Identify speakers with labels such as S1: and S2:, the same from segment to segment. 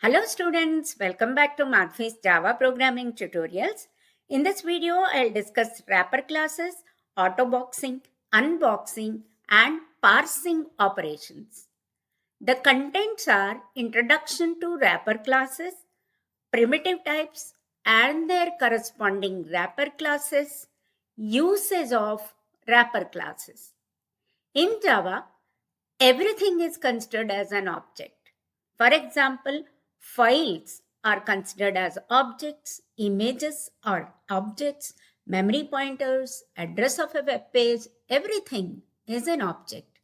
S1: Hello students, welcome back to MathFace Java programming tutorials. In this video, I'll discuss wrapper classes, autoboxing, unboxing and parsing operations. The contents are introduction to wrapper classes, primitive types and their corresponding wrapper classes, usage of wrapper classes. In Java, everything is considered as an object. For example, files are considered as objects, images are objects, memory pointers, address of a web page, everything is an object.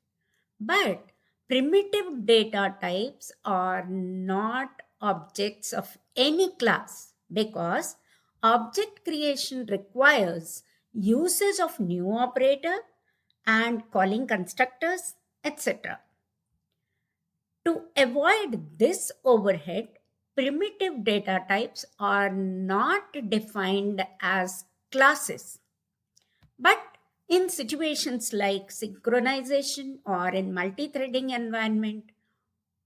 S1: But primitive data types are not objects of any class because object creation requires usage of new operator and calling constructors, etc. To avoid this overhead, primitive data types are not defined as classes. But in situations like synchronization or in multi-threading environment,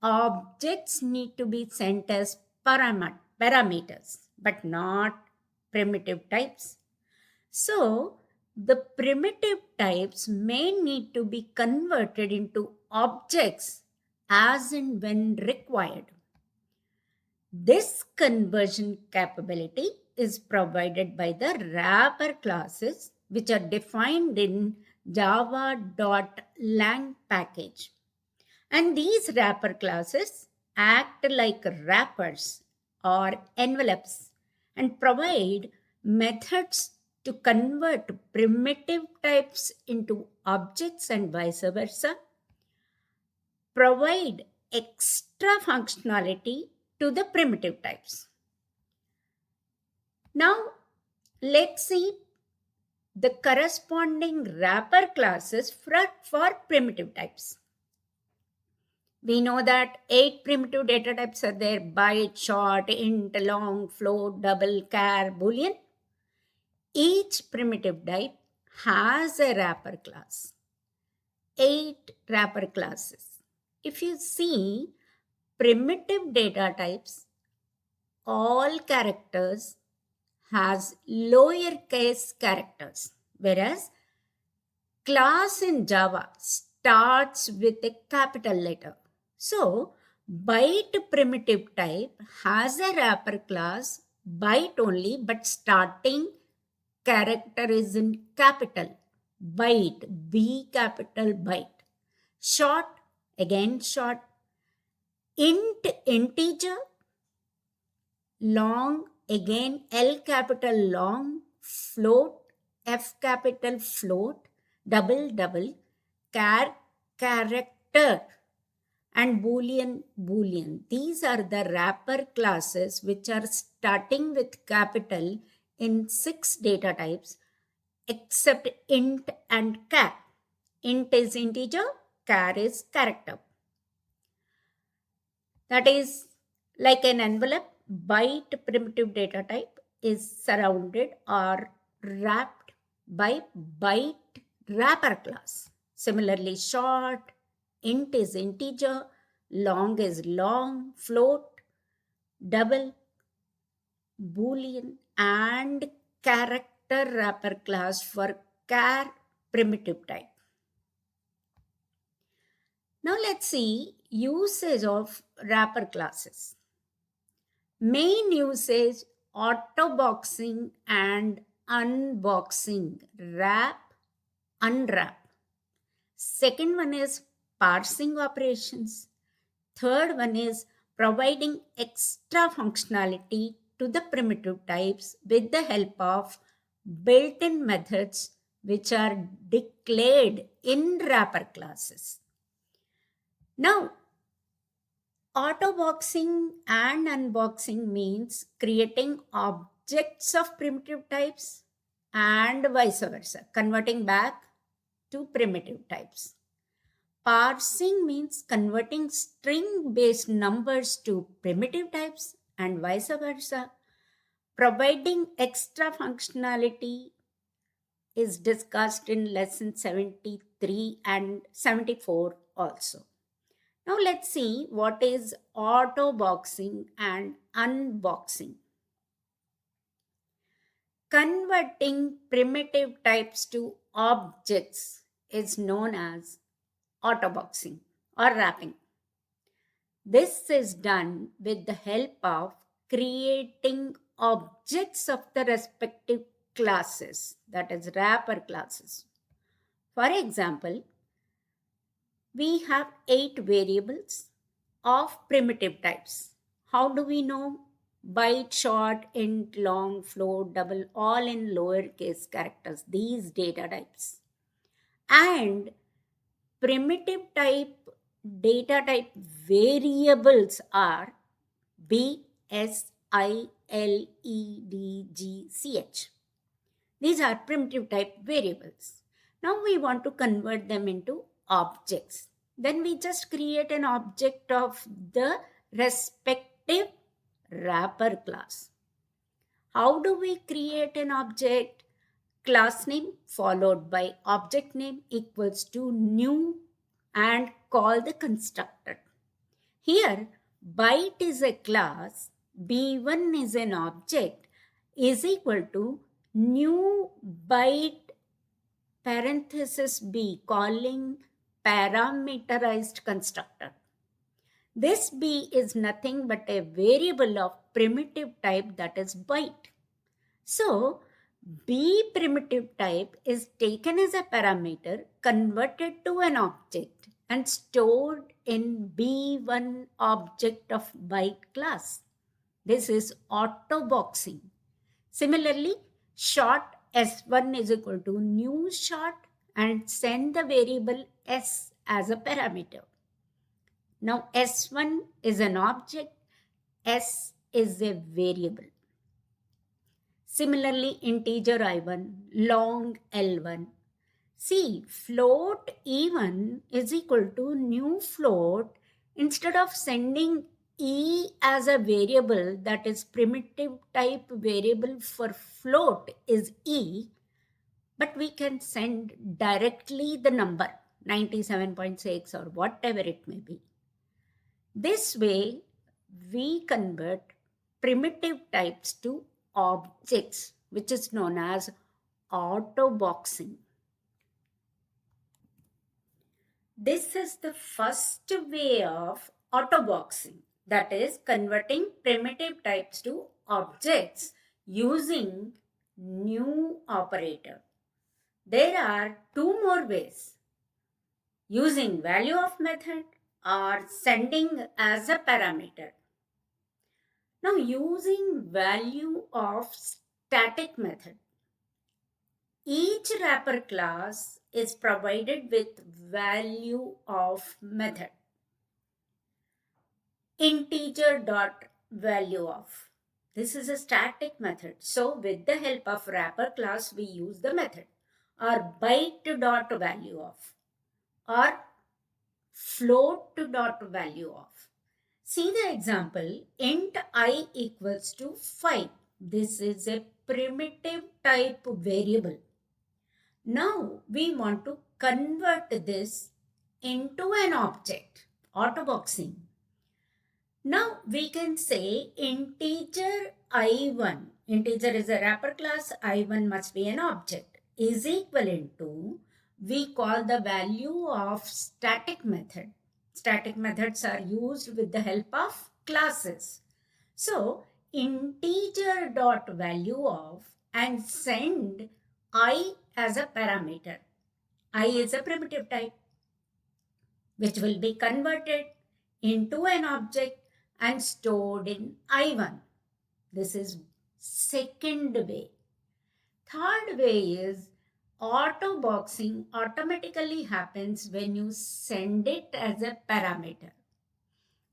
S1: objects need to be sent as parameters, but not primitive types. So, the primitive types may need to be converted into objects as and when required. This conversion capability is provided by the wrapper classes, which are defined in java.lang package. And these wrapper classes act like wrappers or envelopes and provide methods to convert primitive types into objects and vice versa, provide extra functionality to the primitive types. Now, let's see the corresponding wrapper classes for primitive types. We know that 8 primitive data types are there: byte, short, int, long, float, double, char, boolean. Each primitive type has a wrapper class. 8 wrapper classes. If you see primitive data types, all characters has lowercase characters, whereas class in Java starts with a capital letter. So, byte primitive type has a wrapper class byte only, but starting character is in capital. Byte, B capital byte. Short, again short. Int, integer. Long, again L capital long. Float, F capital float. Double, double. Character. And boolean. These are the wrapper classes which are starting with capital in 6 data types except int and char. Int is integer, char is character. That is like an envelope. Byte primitive data type is surrounded or wrapped by byte wrapper class. Similarly, short, int is integer, long is long, float, double, boolean, and character wrapper class for char primitive type. Now let's see usage of wrapper classes. Main usage: autoboxing and unboxing, wrap, unwrap. Second one is parsing operations. Third one is providing extra functionality to the primitive types with the help of built-in methods which are declared in wrapper classes. Now, autoboxing and unboxing means creating objects of primitive types and vice versa, converting back to primitive types. Parsing means converting string-based numbers to primitive types and vice versa. Providing extra functionality is discussed in lesson 73 and 74 also. Now let's see what is autoboxing and unboxing. Converting primitive types to objects is known as autoboxing or wrapping. This is done with the help of creating objects of the respective classes, that is, wrapper classes. For example, we have 8 variables of primitive types. How do we know? Byte, short, int, long, float, double, all in lowercase characters, these data types. And primitive type data type variables are B, S, I, L, E, D, G, C, H. These are primitive type variables. Now we want to convert them into objects. Then we just create an object of the respective wrapper class. How do we create an object? Class name followed by object name equals to new and call the constructor. Here, byte is a class, B1 is an object, is equal to new byte parenthesis B calling parameterized constructor. This B is nothing but a variable of primitive type, that is byte. So, B primitive type is taken as a parameter, converted to an object and stored in B1 object of byte class. This is autoboxing. Similarly, short S1 is equal to new short and send the variable S as a parameter. Now S1 is an object, S is a variable. Similarly, integer I1, long L1. See, float E1 is equal to new float. Instead of sending E as a variable, that is primitive type variable for float is E, but we can send directly the number 97.6 or whatever it may be. This way, we convert primitive types to objects, which is known as autoboxing. This is the first way of autoboxing, that is converting primitive types to objects using new operator. There are 2 more ways: using value of method or sending as a parameter. Now, using value of static method. Each wrapper class is provided with value of method. Integer dot value of. This is a static method. So with the help of wrapper class, we use the method. Or byte dot value of. Or float dot value of. See the example, int I equals to 5. This is a primitive type variable. Now we want to convert this into an object, autoboxing. Now we can say integer I1, integer is a wrapper class, I1 must be an object, is equivalent to, we call the value of static method. Static methods are used with the help of classes. So integer dot value of and send I as a parameter. I is a primitive type which will be converted into an object and stored in I1. This is second way. Third way is autoboxing automatically happens when you send it as a parameter.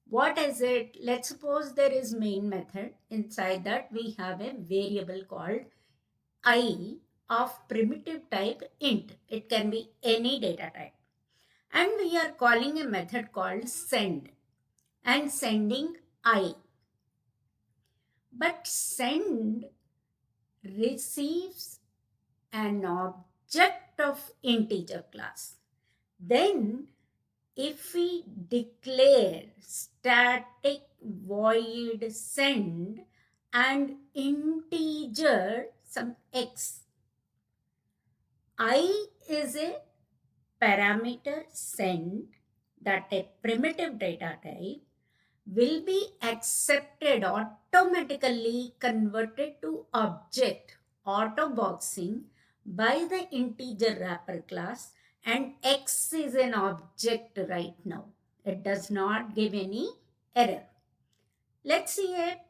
S1: What is it? Let's suppose there is main method. Inside that we have a variable called I of primitive type int. It can be any data type. And we are calling a method called send and sending I. But send receives an object of integer class. Then if we declare static void send and integer some x, I is a parameter send, that a primitive data type will be accepted, automatically converted to object autoboxing by the integer wrapper class, and x is an object right now. It does not give any error. Let's see a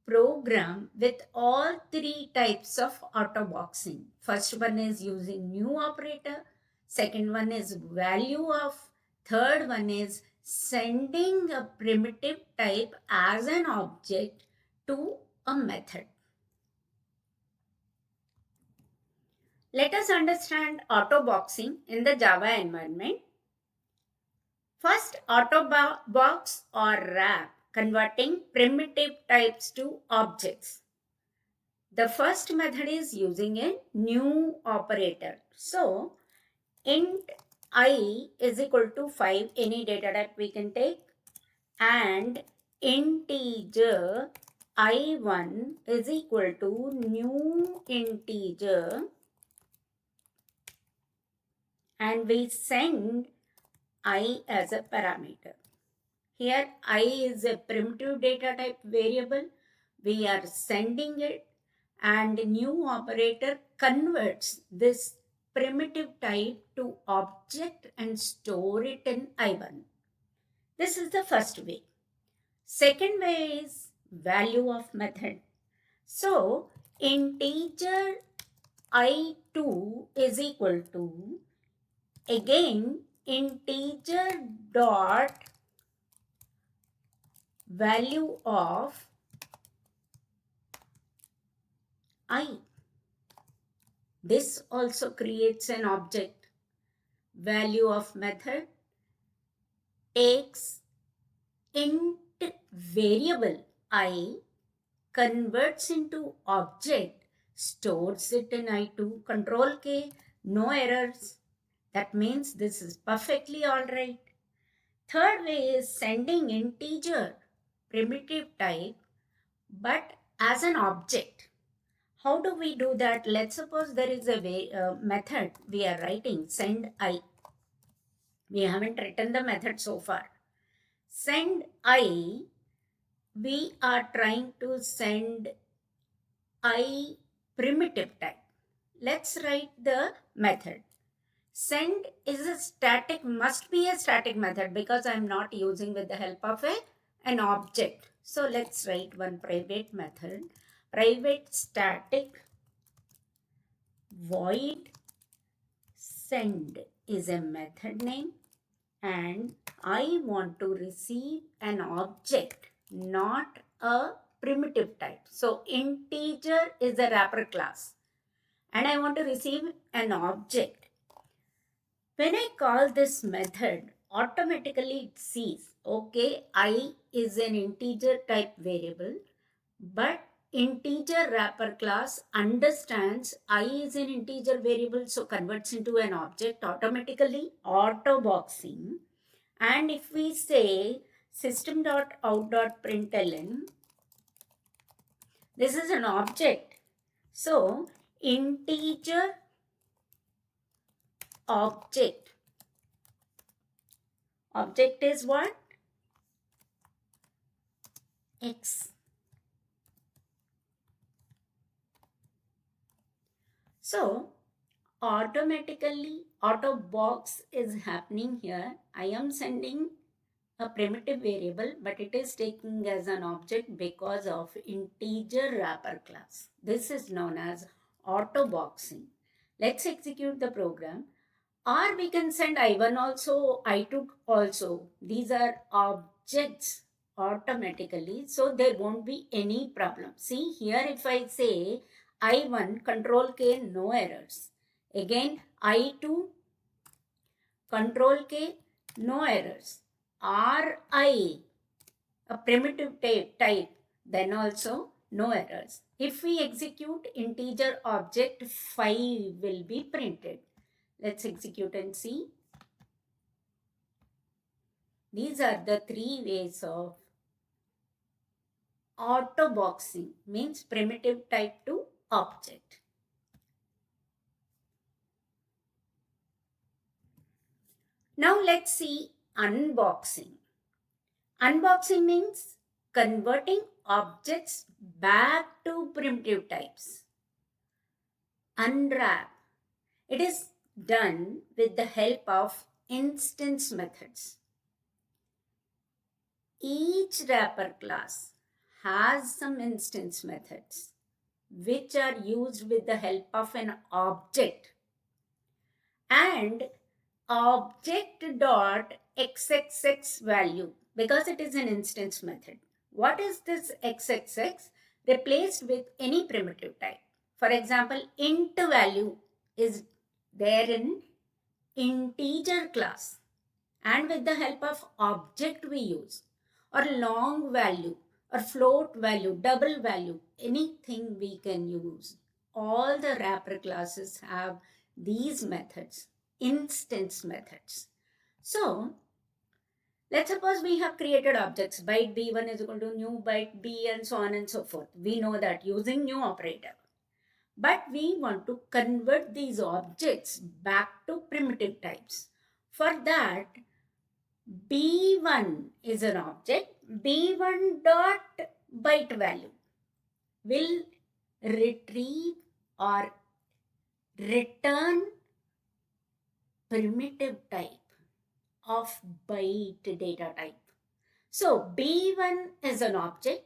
S1: program with all three types of autoboxing. First one is using new operator, second one is value of, third one is sending a primitive type as an object to a method. Let us understand autoboxing in the Java environment. First, autobox or wrap, converting primitive types to objects. The first method is using a new operator. So, int I is equal to 5, any data type we can take, and integer I1 is equal to new integer, and we send I as a parameter. Here I is a primitive data type variable. We are sending it, and new operator converts this primitive type to object and store it in I1. This is the first way. Second way is value of method. So integer I2 is equal to, again, integer dot value of I. This also creates an object. Value of method takes int variable I, converts into object, stores it in I2, control K, no errors. That means this is perfectly all right. Third way is sending integer primitive type but as an object. How do we do that? Let's suppose there is a method we are writing, send I. We haven't written the method so far. Send I, we are trying to send I primitive type. Let's write the method. Send is a static, must be a static method because I'm not using with the help of an object. So let's write one private method. Private static void send is a method name, and I want to receive an object, not a primitive type. So integer is a wrapper class, and I want to receive an object. When I call this method, automatically it sees, okay, I is an integer type variable, but integer wrapper class understands I is an integer variable, so converts into an object automatically, autoboxing. And if we say system.out.println, this is an object. So integer object. Object is what? X. So automatically autobox is happening here. I am sending a primitive variable, but it is taking as an object because of integer wrapper class. This is known as autoboxing. Let's execute the program. Or we can send I1 also, I2 also. These are objects automatically, so there won't be any problem. See here, if I say I1, control K, no errors. Again, I2, control K, no errors. RI, a primitive type, then also no errors. If we execute integer object, 5 will be printed. Let's execute and see. These are the three ways of autoboxing, means primitive type to object. Now let's see unboxing. Unboxing means converting objects back to primitive types. Unwrap. It is done with the help of instance methods. Each wrapper class has some instance methods which are used with the help of an object, and object dot xxx value, because it is an instance method. What is this xxx? Replaced with any primitive type. For example, int value is there in integer class, and with the help of object we use, or long value or float value, double value, anything we can use. All the wrapper classes have these methods, instance methods. So let's suppose we have created objects, byte b1 is equal to new byte b, and so on and so forth. We know that using new operator. But we want to convert these objects back to primitive types. For that, b1 is an object. b1 dot byte value will retrieve or return primitive type of byte data type. So b1 is an object.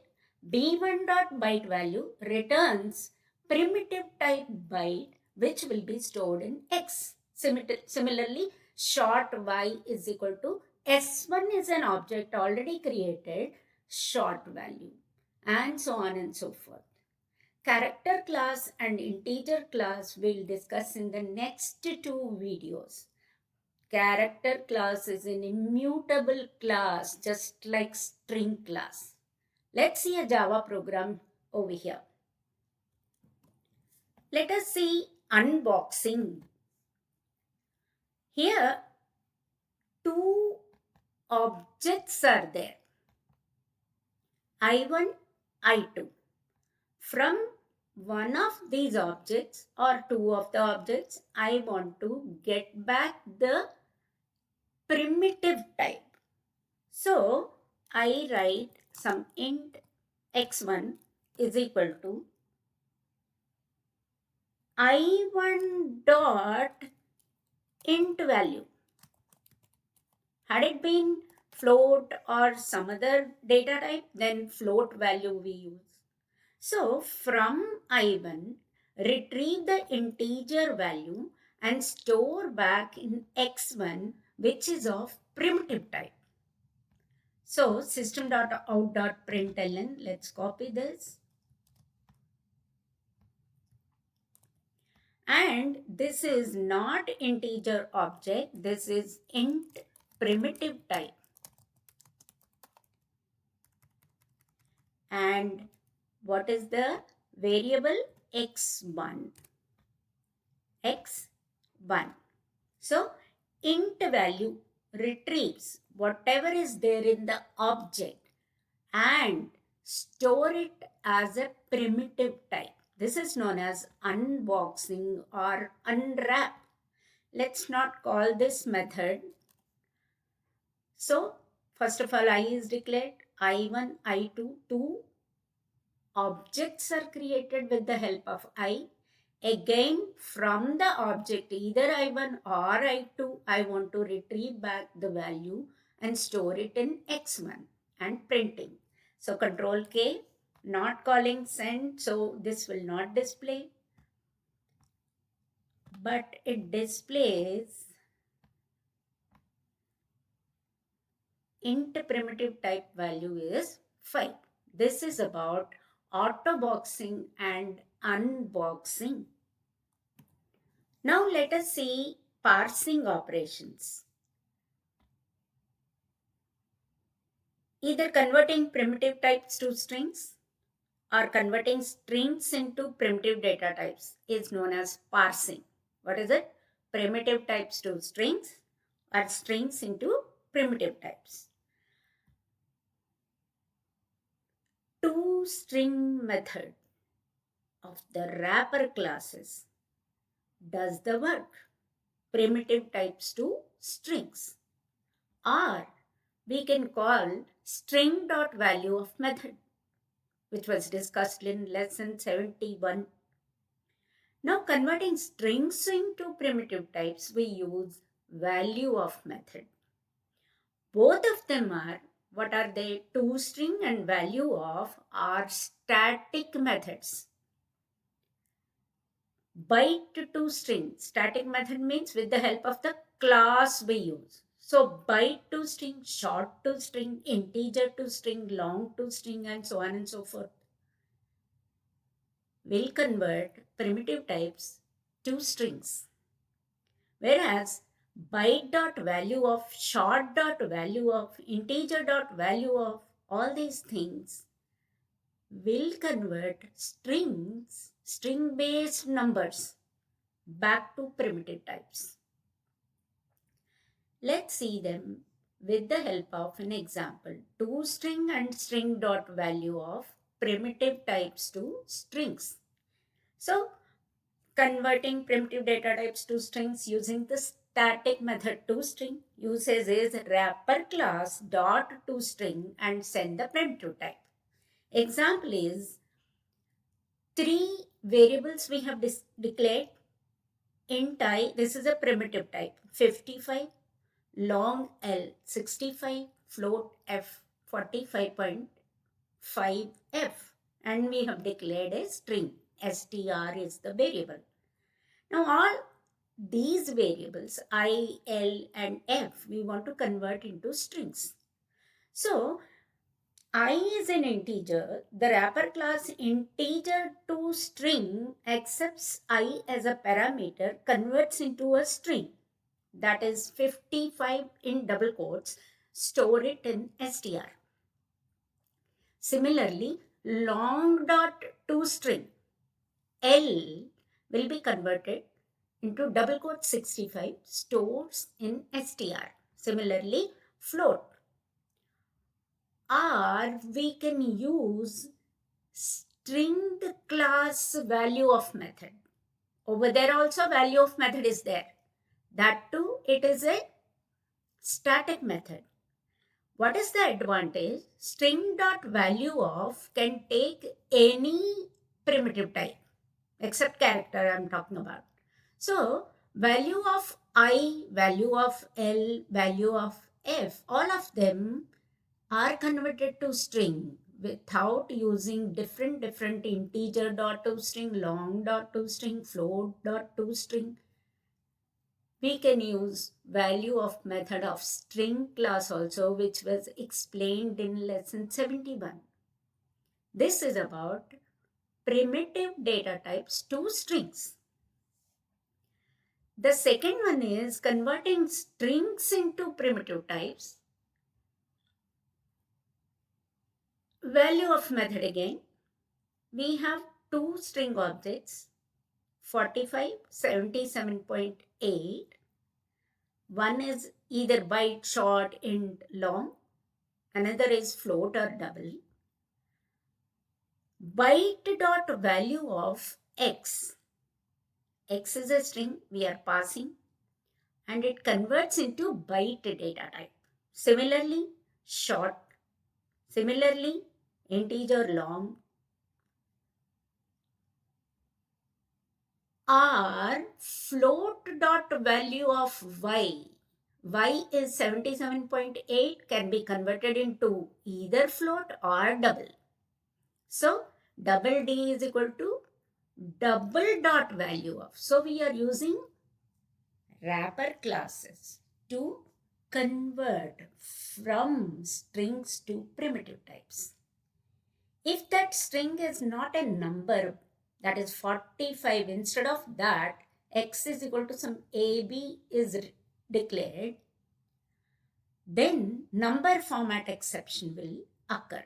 S1: b1 dot byte value returns primitive type byte which will be stored in x. Similarly, short y is equal to s1 is an object already created, short value, and so on and so forth. Character class and integer class we'll discuss in the next two videos. Character class is an immutable class, just like string class. Let's see a Java program over here. Let us see unboxing. Here, two objects are there, I1, I2. From one of these objects or two of the objects, I want to get back the primitive type. So I write some int x1 is equal to I1 dot int value. Had it been float or some other data type, then float value we use. So from I1, retrieve the integer value and store back in x1, which is of primitive type. So system.out.println, let's copy this. And this is not integer object, this is int primitive type. And what is the variable? x1. x1. So int value retrieves whatever is there in the object and store it as a primitive type. This is known as unboxing or unwrap. Let's not call this method. So first of all, I is declared, I1, I2, two objects are created with the help of I. Again, from the object, either I1 or I2, I want to retrieve back the value and store it in x1 and printing. So control K, not calling send, so this will not display, but it displays int primitive type value is 5. This is about autoboxing and unboxing. Now let us see parsing operations. Either converting primitive types to strings or converting strings into primitive data types is known as parsing. What is it? Primitive types to strings or strings into primitive types. toString method of the wrapper classes does the work. Primitive types to strings. Or we can call string.value of method, which was discussed in lesson 71. Now converting strings into primitive types, we use value of method. Both of them are, what are they? ToString and value of are static methods. Byte to ToString, static method means with the help of the class we use. So byte to string, short to string, integer to string, long to string, and so on and so forth. Will convert primitive types to strings. Whereas byte dot value of, short dot value of, integer dot value of, all these things will convert strings, string based numbers back to primitive types. Let's see them with the help of an example. ToString and string dot value of primitive types to strings. So converting primitive data types to strings using the static method ToString uses is wrapper class dot ToString and send the primitive type. Example is 3 variables we have declared. Int I, this is a primitive type, 55, long L 65, float F 45.5F, and we have declared a string. str is the variable. Now all these variables I, L and F we want to convert into strings. So I is an integer. The wrapper class integer to string accepts I as a parameter, converts into a string, that is 55 in double quotes, store it in str. Similarly, long dot to string L will be converted into double quote 65, stores in str. Similarly, float. Or we can use string class value of method. Over there also value of method is there. That too, it is a static method. What is the advantage? String dot value of can take any primitive type except character I'm talking about. So value of I, value of L, value of F, all of them are converted to string without using different integer dot to string, long dot to string, float dot to string. We can use value of method of string class also, which was explained in lesson 71. This is about primitive data types to strings. The second one is converting strings into primitive types. Value of method again. We have two string objects, 45, 77.8. One is either byte, short, int, long. Another is float or double. Byte dot value of x. X is a string we are passing and it converts into byte data type. Similarly, short. Similarly, integer long. Or float dot value of y. Y is 77.8, can be converted into either float or double. So double D is equal to double dot value of. So we are using wrapper classes to convert from strings to primitive types. If that string is not a number, that is 45, instead of that, x is equal to some AB is declared, then number format exception will occur.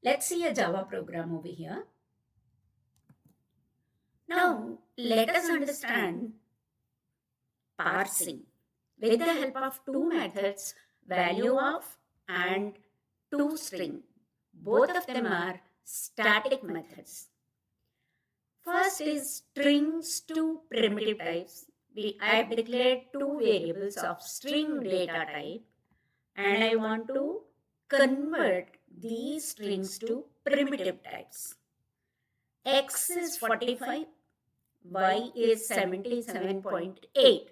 S1: Let's see a Java program over here. Now, let us understand parsing with the help of two methods, value of and ToString. Both of them are static methods. First is strings to primitive types. I have declared two variables of string data type and I want to convert these strings to primitive types. X is 45, Y is 77.8.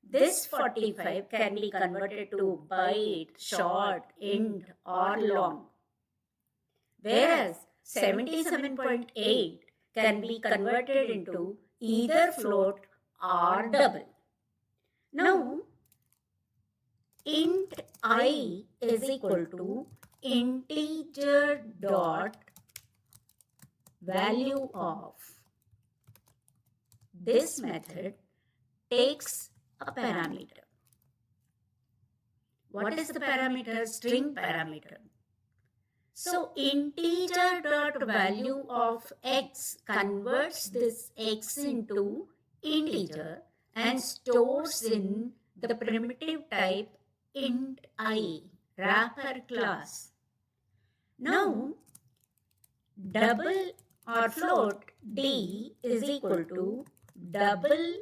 S1: This 45 can be converted to byte, short, int or long. Whereas 77.8 can be converted into either float or double. Now, int I is equal to integer dot value of. This method takes a parameter. What is the parameter? String parameter. So integer dot value of x converts this x into integer and stores in the primitive type int I wrapper class. Now double or float d is equal to double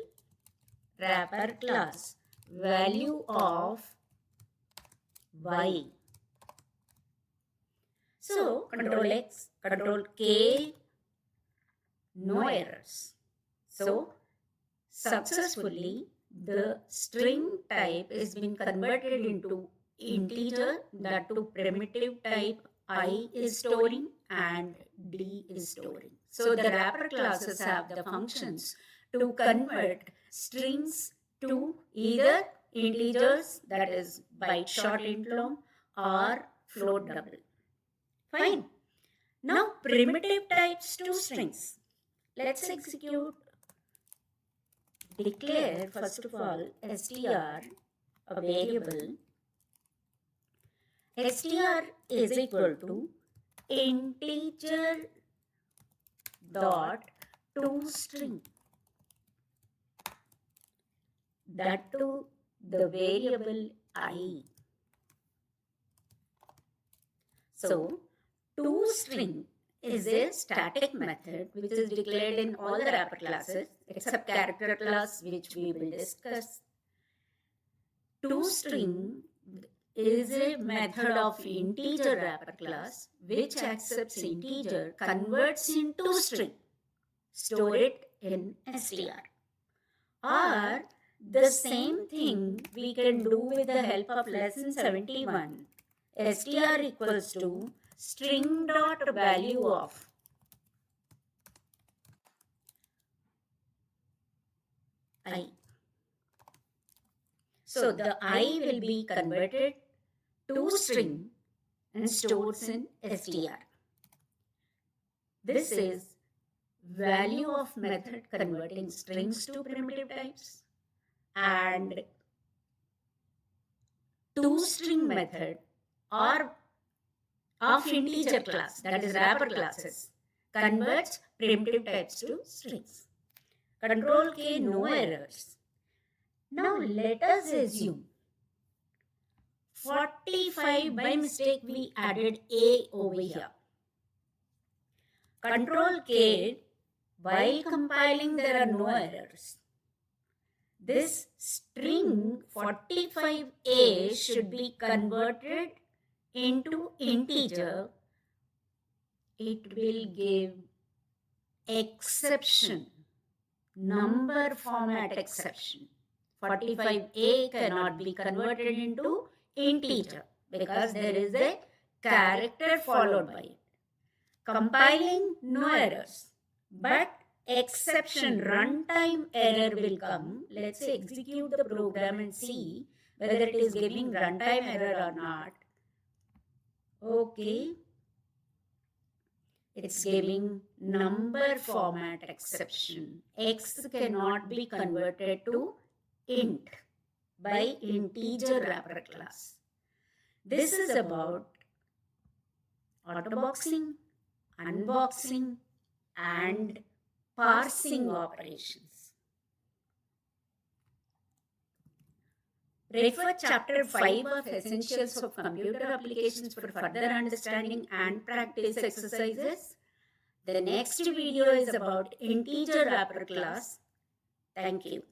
S1: wrapper class value of y. So control X, control K, no errors. So successfully the string type is been converted into integer, that to primitive type I is storing and D is storing. So the wrapper classes have the functions to convert strings to either integers, that is byte short int long, or float double. Fine. Now primitive types to strings. Let's execute. Declare first of all str, a variable. Str is equal to integer dot toString. That to the variable I. So toString is a static method which is declared in all the wrapper classes except character class, which we will discuss. ToString is a method of integer wrapper class which accepts integer, converts into string, store it in str. Or the same thing we can do with the help of lesson 71. Str equals to string dot value of. I. So the I will be converted to string and stores in str. This is value of method converting strings to primitive types, and toString method or of integer class, that is wrapper classes, converts primitive types to strings. Control K, no errors. Now let us assume 45 by mistake we added A over here. Control K, while compiling there are no errors. This string 45A should be converted into integer. It will give exception, number format exception. 45A cannot be converted into integer because there is a character followed by it. Compiling, no errors, but exception, runtime error will come. Let's say execute the program and see whether it is giving runtime error or not. Okay. It's giving number format exception. X cannot be converted to int by integer wrapper class. This is about autoboxing, unboxing, and parsing operations. Refer Chapter 5 of Essentials of Computer Applications for further understanding and practice exercises. The next video is about integer wrapper class. Thank you.